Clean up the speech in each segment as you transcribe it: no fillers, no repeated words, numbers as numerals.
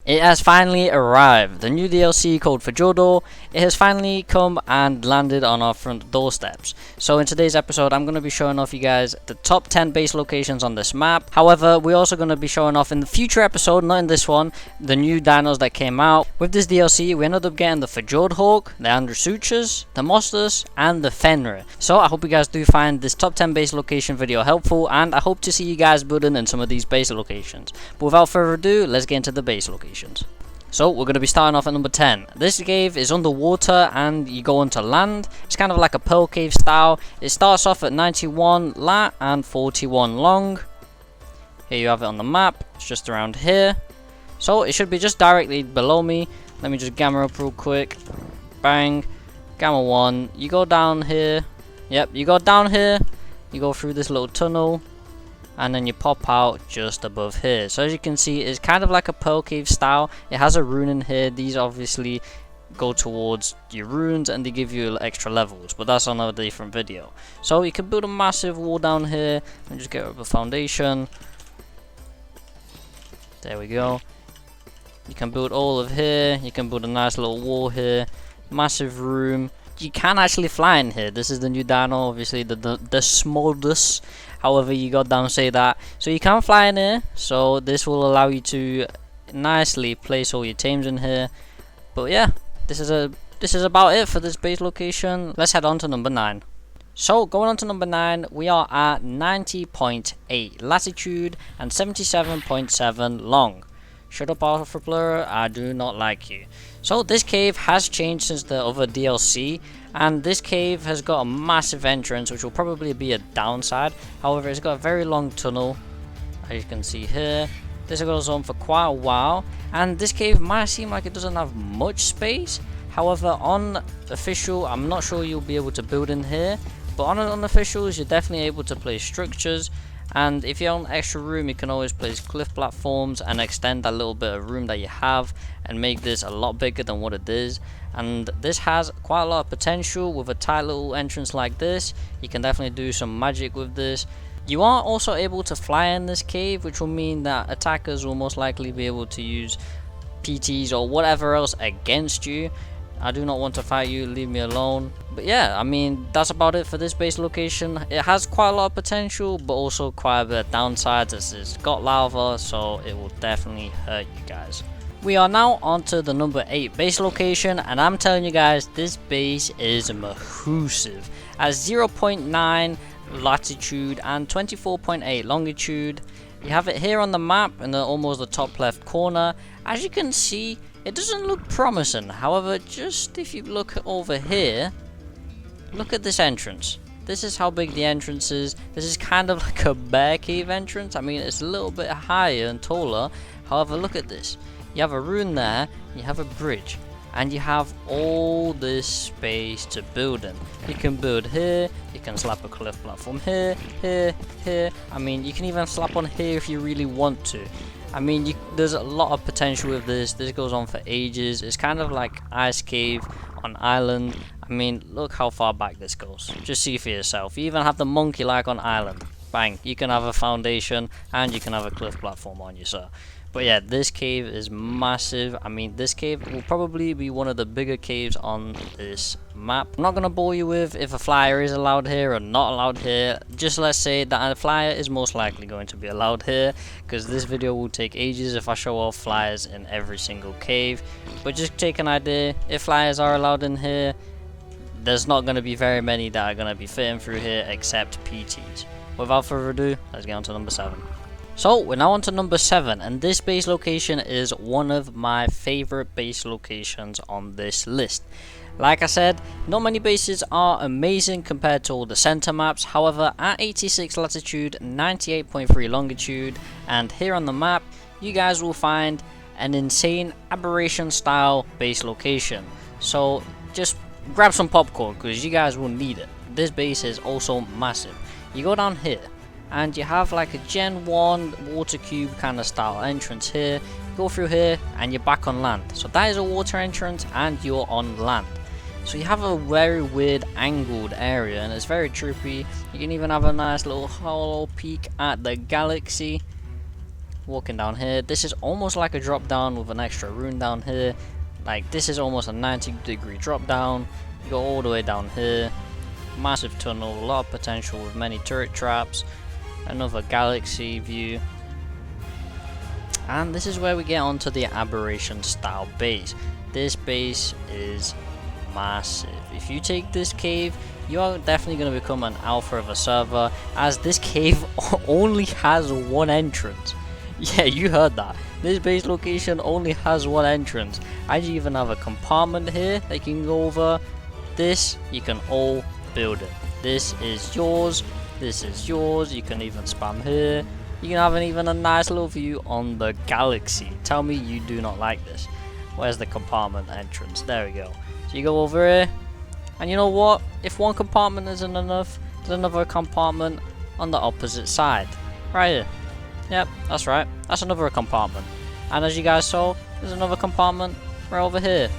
It has finally arrived. The new DLC called Fjodor, it has finally come and landed on our front doorsteps. So in today's episode, I'm going to be showing off you guys the top 10 base locations on this map. However, we're also going to be showing off in the future episode, not in this one, the new dinos that came out. With this DLC, we ended up getting the Fjord Hawk, the Androsuchus, the Mostas, and the Fenrir. So I hope you guys do find this top 10 base location video helpful, and I hope to see you guys building in some of these base locations. But without further ado, let's get into the base locations. So we're going to be starting off at number 10. This cave is underwater and you go onto land. It's kind of like a pearl cave style. It starts off at 91 lat and 41 long. Here you have it on the map. It's just around here. So it should be just directly below me. Let me just gamma up real quick. Bang. Gamma 1. You go down here. Yep, you go down here. You go through this little tunnel. And then you pop out just above here. So as you can see, it's kind of like a pearl cave style. It has a rune in here. These obviously go towards your runes and they give you extra levels, but that's on a different video. So you can build a massive wall down here and just get up a foundation. There we go. You can build all of here. You can build a nice little wall here. Massive room. You can actually fly in here. This is the new dino, obviously the smallest, however you got down say that. So you can fly in here, so this will allow you to nicely place all your tames in here. But yeah, this is about it for this base location. Let's head on to number 9. So going on to number 9, we are at 90.8 latitude and 77.7 long. Shut up, Alpha Blur, I do not like you. So this cave has changed since the other DLC, and this cave has got a massive entrance, which will probably be a downside. However, it's got a very long tunnel, as you can see here. This goes on for quite a while, and this cave might seem like it doesn't have much space. However, on official, I'm not sure you'll be able to build in here, but on unofficials, you're definitely able to place structures. And if you own extra room, you can always place cliff platforms and extend that little bit of room that you have and make this a lot bigger than what it is. And this has quite a lot of potential with a tight little entrance like this. You can definitely do some magic with this. You are also able to fly in this cave, which will mean that attackers will most likely be able to use PTs or whatever else against you. I do not want to fight you, leave me alone. But yeah, I mean, that's about it for this base location. It has quite a lot of potential, but also quite a bit of downsides, as it's got lava, so it will definitely hurt you guys. We are now on to the number 8 base location, and I'm telling you guys, this base is massive. At 0.9 latitude and 24.8 longitude. You have it here on the map in almost the top left corner. As you can see, it doesn't look promising. However, just if you look over here, look at this entrance. This is how big the entrance is. This is kind of like a bear cave entrance. I mean, it's a little bit higher and taller. However, look at this. You have a rune there, you have a bridge, and you have all this space to build in. You can build here, you can slap a cliff platform here, here, here. I mean, you can even slap on here if you really want to. I mean, there's a lot of potential with this. This goes on for ages. It's kind of like Ice Cave on Island. I mean, look how far back this goes. Just see for yourself. You even have the monkey like on Island. Bang, you can have a foundation and you can have a cliff platform on you, sir. But yeah, this cave is massive. I mean, this cave will probably be one of the bigger caves on this map. I'm not going to bore you with if a flyer is allowed here or not allowed here. Just let's say that a flyer is most likely going to be allowed here, because this video will take ages if I show off flyers in every single cave. But just take an idea, if flyers are allowed in here, there's not going to be very many that are going to be fitting through here except PTs. Without further ado, let's get on to number 7. So we're now on to number 7, and this base location is one of my favorite base locations on this list. Like I said, not many bases are amazing compared to all the center maps. However, at 86 latitude, 98.3 longitude, and here on the map, you guys will find an insane Aberration style base location. So just grab some popcorn, because you guys will need it. This base is also massive. You go down here, and you have like a Gen 1 water cube kind of style entrance here. Go through here and you're back on land. So that is a water entrance and you're on land. So you have a very weird angled area and it's very trippy. You can even have a nice little hollow peek at the galaxy. walking down here. This is almost like a drop down with an extra rune down here. Like this is almost a 90-degree drop down. You go all the way down here. Massive tunnel, a lot of potential with many turret traps. Another galaxy view. And this is where we get onto the Aberration style base. This base is massive. If you take this cave, you are definitely going to become an alpha of a server, as this cave only has one entrance. Yeah, you heard that. This base location only has one entrance. I even have a compartment here that you can go over. This, you can all build it. This is yours. This is yours. You can even spam here. You can have even a nice little view on the galaxy. Tell me you do not like this. Where's the compartment entrance? There we go. So you go over here. And you know what? If one compartment isn't enough, there's another compartment on the opposite side. Right here. Yep, that's right. That's another compartment. And as you guys saw, there's another compartment right over here.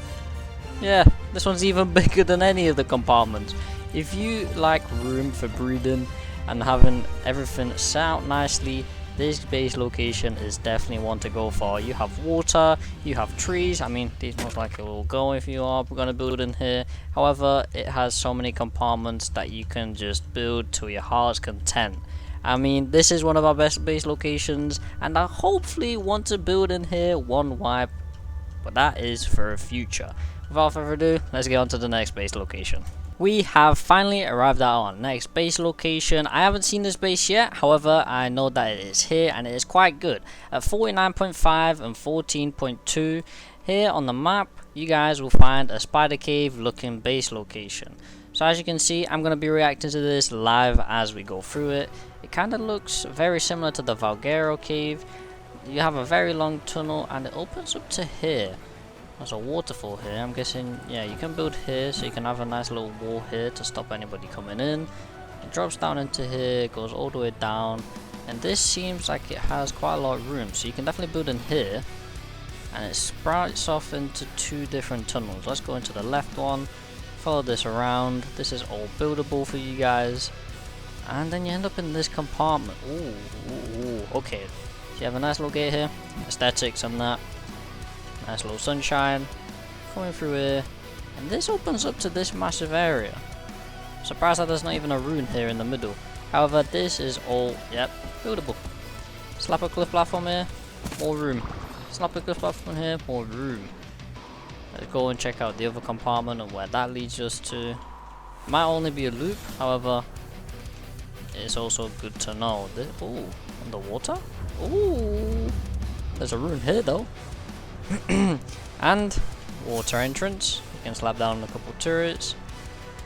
Yeah, this one's even bigger than any of the compartments. If you like room for breathing and having everything set out nicely, this base location is definitely one to go for. You have water, you have trees. I mean, these most likely will go if you are going to build in here. However, it has so many compartments that you can just build to your heart's content. I mean, this is one of our best base locations, and I hopefully want to build in here one wipe, but that is for a future. Without further ado, let's get on to the next base location. We have finally arrived at our next base location. I haven't seen this base yet, however I know that it is here and it is quite good. At 49.5 and 14.2 here on the map, you guys will find a spider cave looking base location. So as you can see, I'm going to be reacting to this live as we go through it. It kind of looks very similar to the Lavrov Cave. You have a very long tunnel and it opens up to here. There's a waterfall here. I'm guessing, yeah, you can build here, so you can have a nice little wall here to stop anybody coming in. It drops down into here, goes all the way down, and this seems like it has quite a lot of room, so you can definitely build in here. And it sprouts off into two different tunnels. Let's go into the left one, follow this around. This is all buildable for you guys, and then you end up in this compartment. Ooh, okay. So you have a nice little gate here, aesthetics on that. Nice little sunshine coming through here, and this opens up to this massive area. Surprised that there's not even a rune here in the middle. However, this is all, yep, buildable. Slap a cliff platform here, more room. Slap a cliff platform here, more room. Let's go and check out the other compartment and where that leads us to. Might only be a loop, however, it's also good to know. Ooh, underwater? Ooh, there's a rune here though. And water entrance. You can slap down a couple turrets,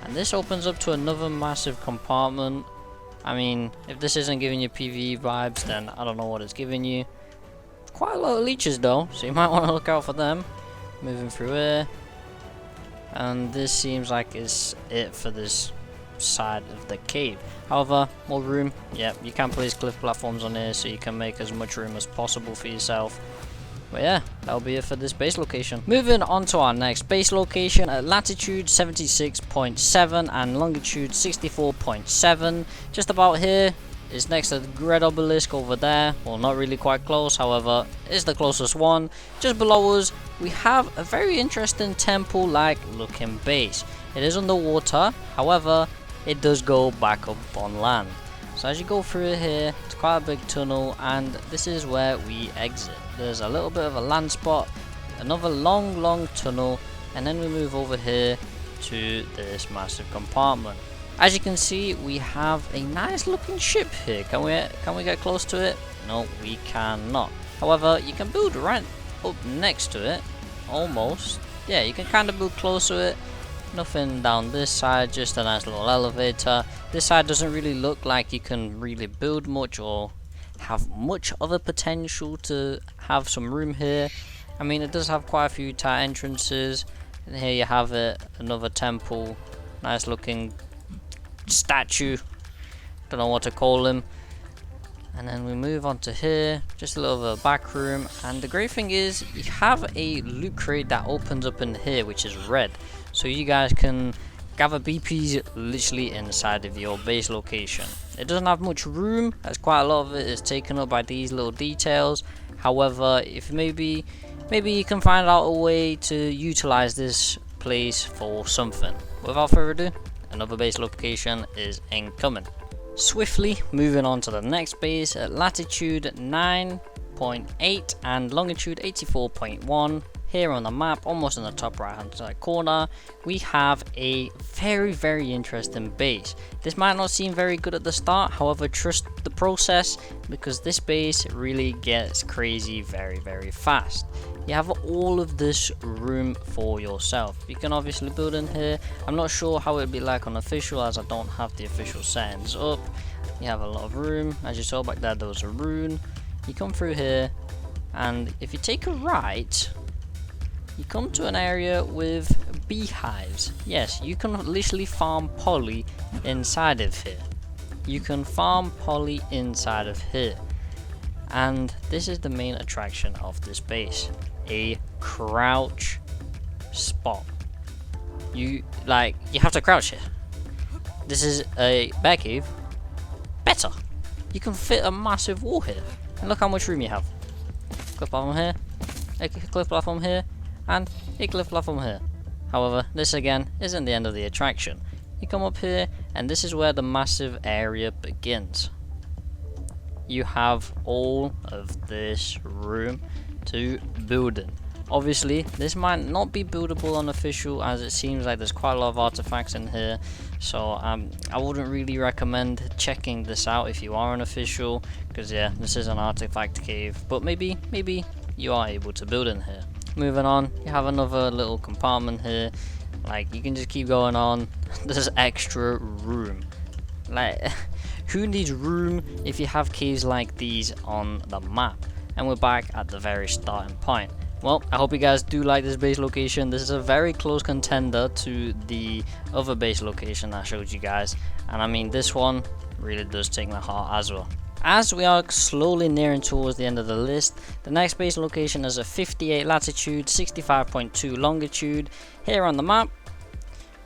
and this opens up to another massive compartment. I mean, if this isn't giving you PvE vibes, then I don't know what it's giving you. Quite a lot of leeches though, so you might want to look out for them. Moving through here, and this seems like it's it for this side of the cave. However, more room. Yep, you can place cliff platforms on here, so you can make as much room as possible for yourself. But yeah, that'll be it for this base location. Moving on to our next base location at latitude 76.7 and longitude 64.7. Just about here is next to the red obelisk over there. Well, not really quite close, however, it's the closest one. Just below us, we have a very interesting temple-like looking base. It is underwater, however, it does go back up on land. So as you go through here, it's quite a big tunnel, and this is where we exit. There's a little bit of a land spot, another long tunnel, and then we move over here to this massive compartment. As you can see, we have a nice looking ship here. Can we get close to it? No, we cannot. However, you can build right up next to it, almost. Yeah, you can kind of build close to it. Nothing down this side, just a nice little elevator. This side doesn't really look like you can really build much or have much of a potential to have some room here. I mean, it does have quite a few tight entrances, and here you have it, another temple, nice looking statue, don't know what to call him. And then we move on to here, just a little bit of a back room, and the great thing is you have a loot crate that opens up in here, which is red, so you guys can gather BPs literally inside of your base location. It doesn't have much room, as quite a lot of it is taken up by these little details. However, if maybe you can find out a way to utilize this place for something. Without further ado, another base location is incoming. Swiftly moving on to the next base at latitude 9.8 and longitude 84.1. Here on the map, almost in the top right hand side corner, we have a very interesting base. This might not seem very good at the start, however trust the process, because this base really gets crazy very fast. You have all of this room for yourself. You can obviously build in here. I'm not sure how it'd be like on official, as I don't have the official settings up. You have a lot of room. As you saw back there, there was a rune. You come through here, and if you take a right, you come to an area with beehives. Yes, you can literally farm poly inside of here. You can farm poly inside of here. And this is the main attraction of this base. A crouch spot. You have to crouch here. This is a bear cave. Better. You can fit a massive wall here. And look how much room you have. Cliff platform here. A cliff platform here. And a cliff platform here. However, this again isn't the end of the attraction. You come up here, and this is where the massive area begins. You have all of this room to build in. Obviously, this might not be buildable on official, as it seems like there's quite a lot of artifacts in here. So I wouldn't really recommend checking this out if you are an official, because yeah, this is an artifact cave. But maybe you are able to build in here. Moving on, you have another little compartment here. Like, you can just keep going on. There's extra room. Like, who needs room if you have caves like these on the map? And we're back at the very starting point. Well, I hope you guys do like this base location. This is a very close contender to the other base location I showed you guys. And I mean, this one really does take my heart as well. As we are slowly nearing towards the end of the list, the next base location is a 58 latitude, 65.2 longitude. Here on the map,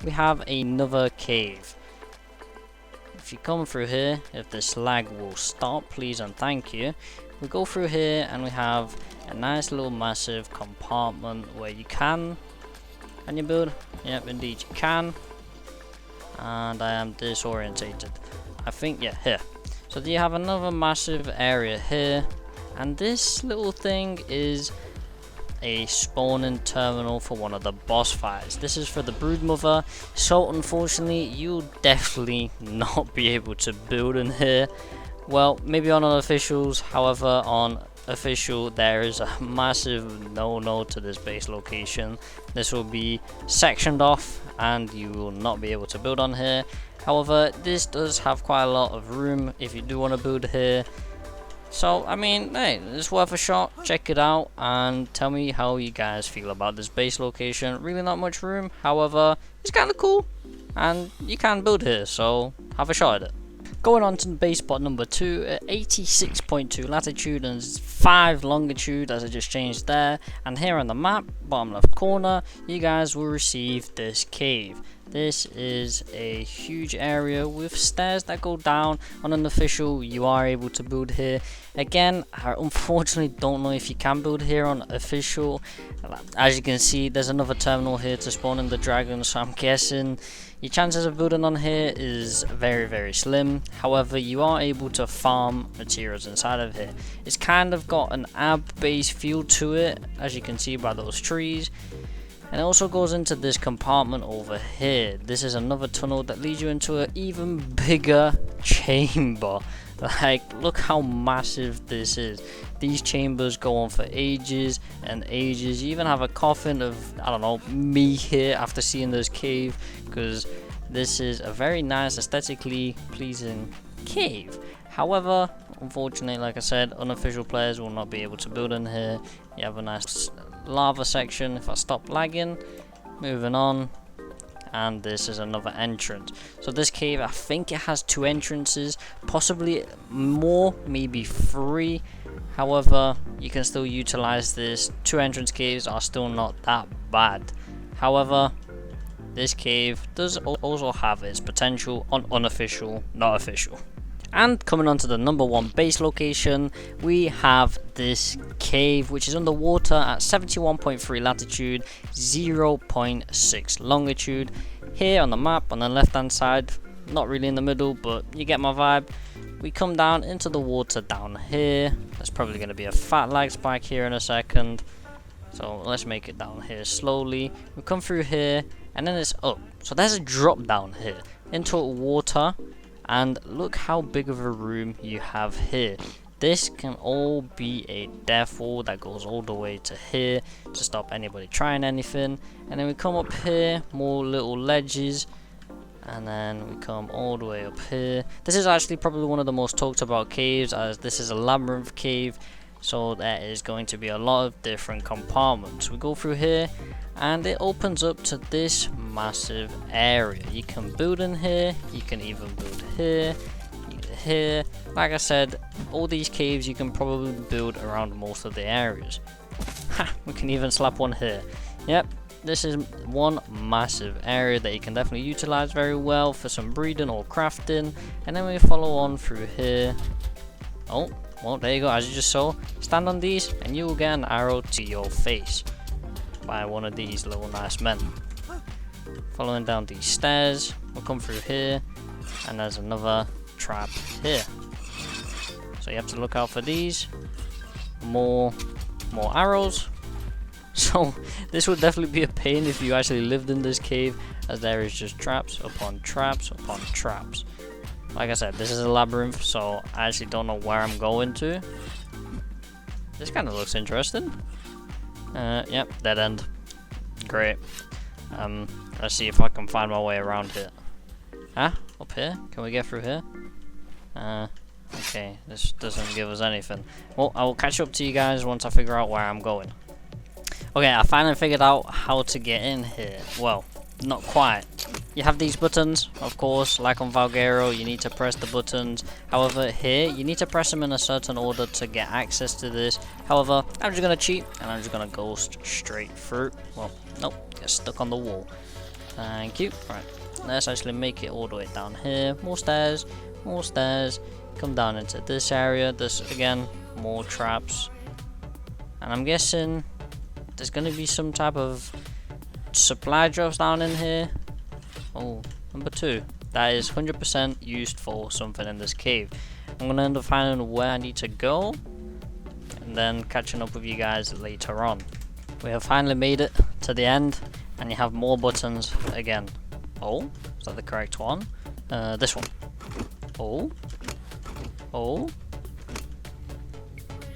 we have another cave. If you come through here, if this lag will stop, please and thank you. We go through here and we have a nice little massive compartment where you can you build? Yep, indeed you can. And I am disorientated. I think, yeah, here. So you have another massive area here, and this little thing is a spawning terminal for one of the boss fights. This is for the Broodmother, so unfortunately you'll definitely not be able to build in here. Well, maybe on unofficials, however on official there is a massive no to this base location. This will be sectioned off and you will not be able to build on here. However, this does have quite a lot of room if you do want to build here. So, I mean, hey, it's worth a shot. Check it out and tell me how you guys feel about this base location. Really not much room, however, it's kind of cool. And you can build here, so have a shot at it. Going on to base spot number 2 at 86.2 latitude and 5 longitude, as I just changed there. And here on the map, bottom left corner, you guys will receive this cave. This is a huge area with stairs that go down. On an official, you are able to build here. Again, I unfortunately don't know if you can build here on official. As you can see, there's another terminal here to spawn in the dragon, so I'm guessing your chances of building on here is very slim. However, you are able to farm materials inside of here. It's kind of got an ab-based feel to it, as you can see by those trees. And it also goes into this compartment over here. This is another tunnel that leads you into an even bigger chamber. Like, look how massive this is. These chambers go on for ages and ages. You even have a coffin of, I don't know, me here after seeing this cave, because this is a very nice, aesthetically pleasing cave. However, unfortunately, like I said, unofficial players will not be able to build in here. You have a nice lava section. If I stop lagging, moving on, and this is another entrance. So this cave, I think it has 2 entrances, possibly more, maybe 3. However, you can still utilize this. 2 entrance caves are still not that bad. However, this cave does also have its potential on unofficial, not official. And coming on to the number 1 base location, we have this cave, which is underwater at 71.3 latitude, 0.6 longitude. Here on the map, on the left hand side, not really in the middle, but you get my vibe. We come down into the water down here. There's probably going to be a fat lag spike here in a second. So let's make it down here slowly. We come through here, and then it's up. So there's a drop down here into water. And look how big of a room you have here. This can all be a death wall that goes all the way to here to stop anybody trying anything. And then we come up here, more little ledges. And then we come all the way up here. This is actually probably one of the most talked about caves, as this is a labyrinth cave. So there is going to be a lot of different compartments. We go through here and it opens up to this massive area. You can build in here, you can even build here, here. Like I said, all these caves you can probably build around most of the areas. Ha! We can even slap one here. Yep, this is one massive area that you can definitely utilize very well for some breeding or crafting. And then we follow on through here. Oh, well, there you go. As you just saw, stand on these and you will get an arrow to your face by one of these little nice men. Following down these stairs, we'll come through here, and there's another trap here. So you have to look out for these. More arrows. So this would definitely be a pain if you actually lived in this cave, as there is just traps upon traps upon traps. Like I said, this is a labyrinth, so I actually don't know where I'm going to. This kind of looks interesting. Yep, dead end. Great. Let's see if I can find my way around here. Huh? Up here? Can we get through here? Okay, this doesn't give us anything. Well, I will catch up to you guys once I figure out where I'm going. Okay, I finally figured out how to get in here. Well, not quite. You have these buttons, of course, like on Valguero, you need to press the buttons. However, here, you need to press them in a certain order to get access to this. However, I'm just going to cheat, and I'm just going to go straight through. Well, nope, get stuck on the wall. Thank you. Right, let's actually make it all the way down here. More stairs, more stairs. Come down into this area. There's, again, more traps. And I'm guessing there's going to be some type of supply drops down in here. Oh, number 2. That is 100% used for something in this cave. I'm going to end up finding where I need to go, and then catching up with you guys later on. We have finally made it to the end, and you have more buttons again. Oh, is that the correct one? This one. Oh. Oh.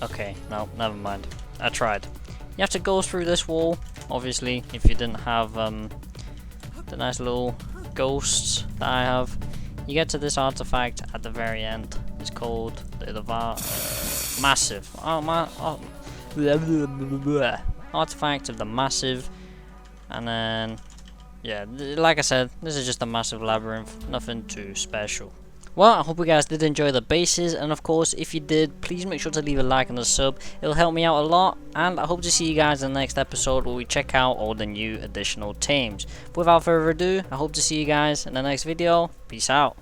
Okay, no, never mind. I tried. You have to go through this wall, obviously, if you didn't have the nice little ghosts that I have. You get to this artifact at the very end. It's called the massive. Oh my! Oh, blah, blah, blah, blah. Artifact of the massive, and then yeah, like I said, this is just a massive labyrinth. Nothing too special. Well, I hope you guys did enjoy the bases, and of course, if you did, please make sure to leave a like and a sub. It'll help me out a lot, and I hope to see you guys in the next episode where we check out all the new additional teams. But without further ado, I hope to see you guys in the next video. Peace out.